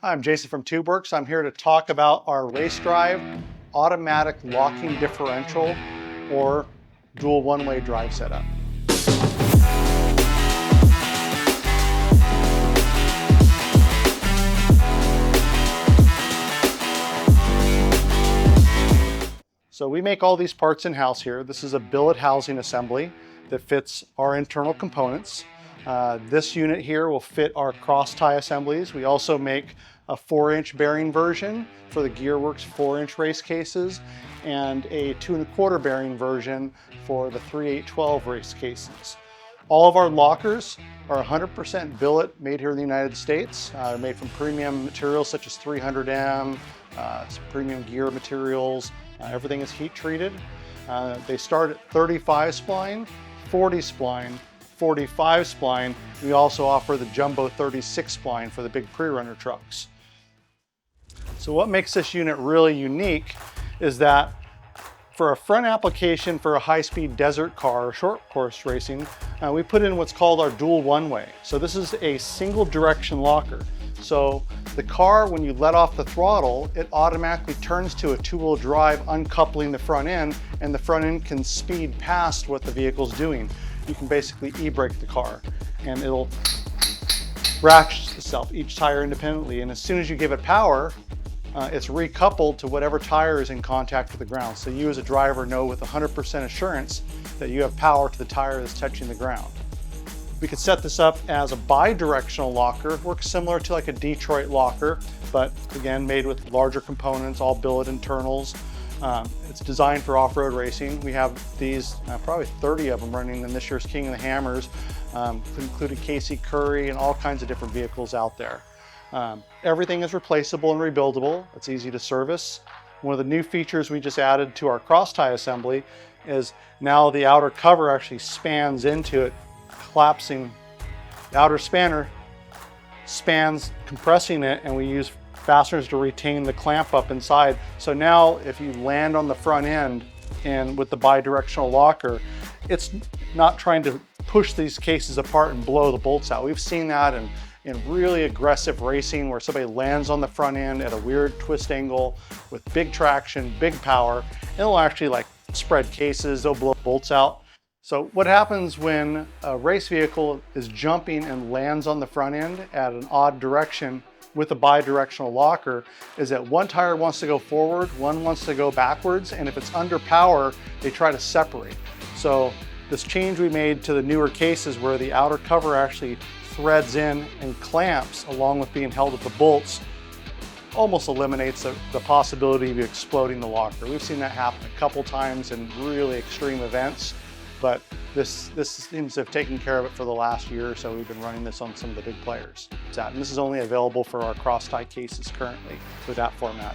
Hi, I'm Jason from Tubeworks. I'm here to talk about our race drive automatic locking differential or dual one-way drive setup. So we make all these parts in-house here. This is a billet housing assembly that fits our internal components. This unit here will fit our cross tie assemblies. We also make a 4-inch bearing version for the GearWorks 4-inch race cases and a 2 1/4 bearing version for the 3/8/12 race cases. All of our lockers are 100% billet, made here in the United States. They're made from premium materials such as 300M, premium gear materials. Everything is heat treated. They start at 35 spline, 40 spline, 45 spline. We also offer the jumbo 36 spline for the big pre-runner trucks. So what makes this unit really unique is that for a front application for a high-speed desert car or short course racing, we put in what's called our dual one-way. So this is a single direction locker. So the car, when you let off the throttle, it automatically turns to a two-wheel drive, uncoupling the front end, and the front end can speed past what the vehicle's doing. You can basically e-brake the car and it'll ratchet itself, each tire independently. And as soon as you give it power, it's recoupled to whatever tire is in contact with the ground. So you as a driver know with 100% assurance that you have power to the tire that's touching the ground. We could set this up as a bi-directional locker. It works similar to like a Detroit locker, but again, made with larger components, all billet internals. It's designed for off-road racing. We have these, probably 30 of them running in this year's King of the Hammers, including Casey Curry and all kinds of different vehicles out there. Everything is replaceable and rebuildable. It's easy to service. One of the new features we just added to our cross tie assembly is now the outer cover actually spans into it, collapsing. The outer spanner spans, compressing it, and we use fasteners to retain the clamp up inside. So now if you land on the front end and with the bi-directional locker, it's not trying to push these cases apart and blow the bolts out. We've seen that in really aggressive racing where somebody lands on the front end at a weird twist angle with big traction, big power, and it'll actually like spread cases, they'll blow bolts out. So what happens when a race vehicle is jumping and lands on the front end at an odd direction with a bi-directional locker is that one tire wants to go forward, one wants to go backwards, and if it's under power, they try to separate. So this change we made to the newer cases where the outer cover actually threads in and clamps along with being held with the bolts almost eliminates the possibility of exploding the locker. We've seen that happen a couple times in really extreme events, but this seems to have taken care of it for the last year or so. We've been running this on some of the big players. And this is only available for our cross tie cases currently with that format.